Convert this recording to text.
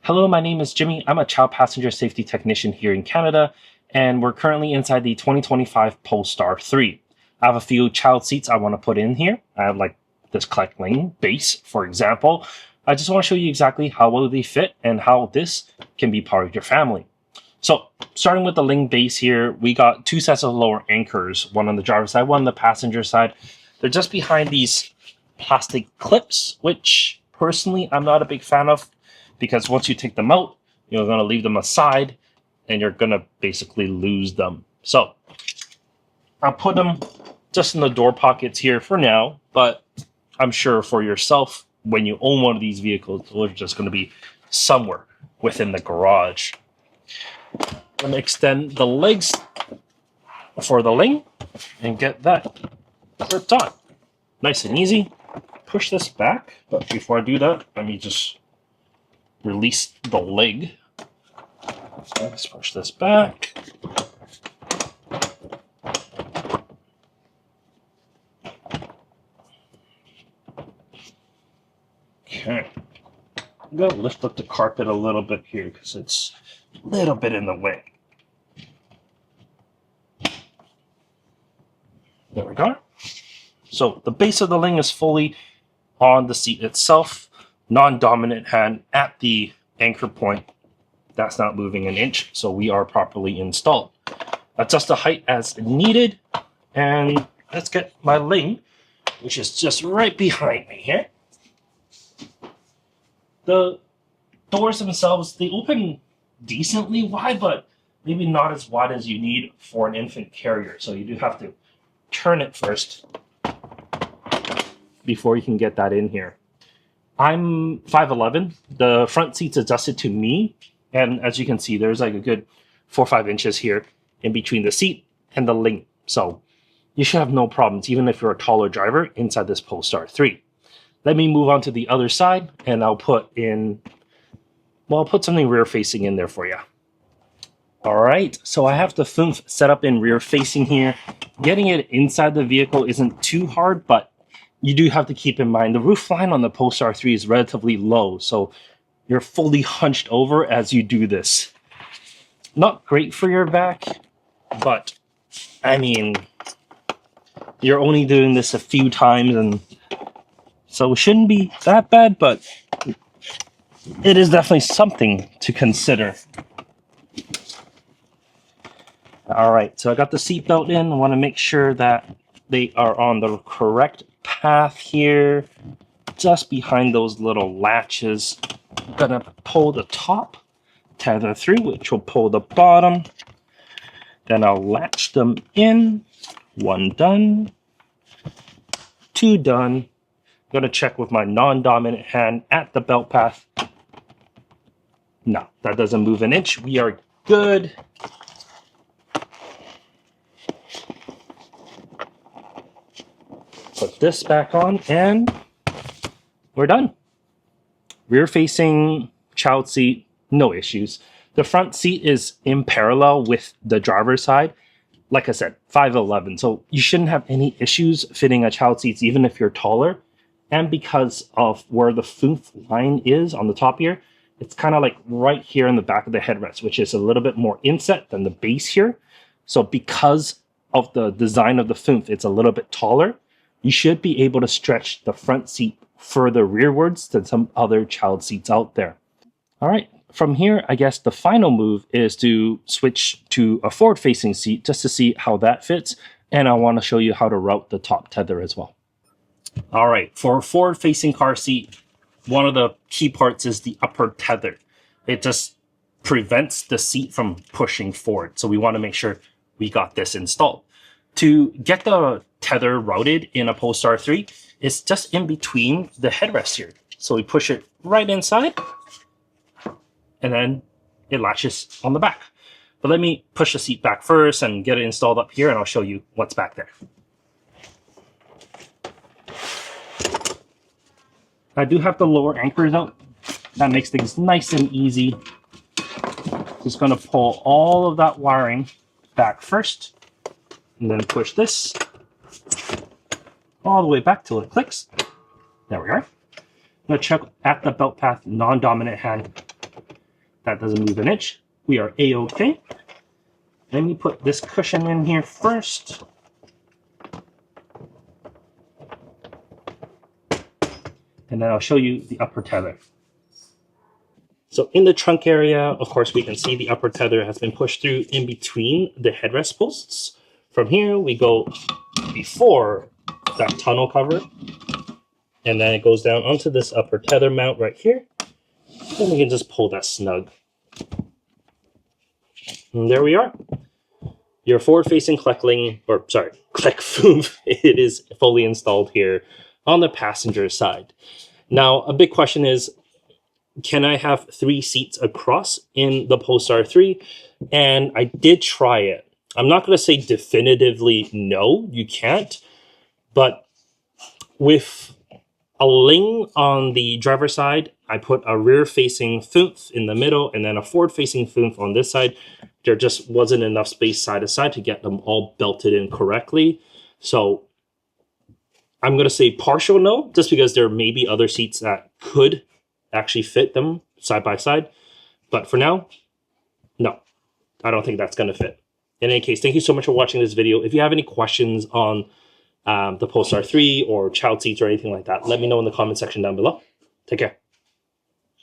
Hello, my name is Jimmy. I'm a child passenger safety technician here in Canada, and we're currently inside the 2025 Polestar 3. I have a few child seats I want to put in here. I have like this Clek lane base, for example. I just want to show you exactly how well they fit and how this can be part of your family. So, starting with the Ling base here, we got two sets of lower anchors, one on the driver's side, one on the passenger side. They're just behind these plastic clips, which personally I'm not a big fan of, because once you take them out, you're going to leave them aside and you're going to basically lose them. So I'll put them just in the door pockets here for now, but I'm sure for yourself, when you own one of these vehicles, they're just going to be somewhere within the garage. I'm going to extend the legs for the Ling and get that clipped on. Nice and easy. Push this back, but before I do that, let me just release the leg. Let's push this back. Okay. I'm going to lift up the carpet a little bit here because it's a little bit in the way. There we go. So the base of the Ling is fully on the seat itself. Non-dominant hand at the anchor point. That's not moving an inch, so we are properly installed. Adjust the height as needed, and let's get my Ling, which is just right behind me here. The doors themselves, they open decently wide, but maybe not as wide as you need for an infant carrier. So you do have to turn it first before you can get that in here. I'm 5'11". The front seat's adjusted to me, and as you can see, there's like a good 4 or 5 inches here in between the seat and the Ling. So you should have no problems, even if you're a taller driver, inside this Polestar 3. Let me move on to the other side, and I'll put something rear facing in there for you. All right, so I have the FUMF set up in rear facing here. Getting it inside the vehicle isn't too hard, but you do have to keep in mind the roof line on the Polestar 3 is relatively low, so you're fully hunched over as you do this. Not great for your back, but I mean, you're only doing this a few times, and so it shouldn't be that bad, but it is definitely something to consider. All right, so I got the seatbelt in. I want to make sure that they are on the correct path here, just behind those little latches. I'm gonna pull the top, tether through, which will pull the bottom. Then I'll latch them in. 1 done, 2 done. I'm gonna check with my non-dominant hand at the belt path. No, that doesn't move an inch. We are good. Put this back on and we're done. Rear facing child seat, no issues. The front seat is in parallel with the driver's side. Like I said, 5'11", so you shouldn't have any issues fitting a child seat even if you're taller. And because of where the FUMF line is on the top here, it's kind of like right here in the back of the headrest, which is a little bit more inset than the base here. So because of the design of the FUMF, it's a little bit taller. You should be able to stretch the front seat further rearwards than some other child seats out there. All right, from here, I guess the final move is to switch to a forward-facing seat just to see how that fits, and I want to show you how to route the top tether as well. All right, for a forward-facing car seat, one of the key parts is the upper tether. It just prevents the seat from pushing forward, so we want to make sure we got this installed. To get the tether routed in a Polestar 3, it's just in between the headrest here. So we push it right inside, and then it latches on the back. But let me push the seat back first and get it installed up here, and I'll show you what's back there. I do have the lower anchors out. That makes things nice and easy. Just gonna pull all of that wiring back first, and then push this all the way back till it clicks. There we are. I'm going to check at the belt path non-dominant hand That doesn't move an inch. We are A-okay. Let me put this cushion in here first. And then I'll show you the upper tether. So in the trunk area, of course, we can see the upper tether has been pushed through in between the headrest posts. From here, we go before that tonneau cover. And then it goes down onto this upper tether mount right here. And we can just pull that snug. And there we are. Your forward-facing Clek FOOF, it is fully installed here on the passenger side. Now, a big question is, can I have 3 seats across in the Polestar 3? And I did try it. I'm not going to say definitively no, you can't. But with a ling on the driver's side, I put a rear-facing FOOF in the middle and then a forward-facing FOOF on this side. There just wasn't enough space side to side to get them all belted in correctly. So I'm going to say partial no, just because there may be other seats that could actually fit them side by side. But for now, no, I don't think that's going to fit. In any case, thank you so much for watching this video. If you have any questions on the Polestar 3 or child seats or anything like that, let me know in the comment section down below. Take care.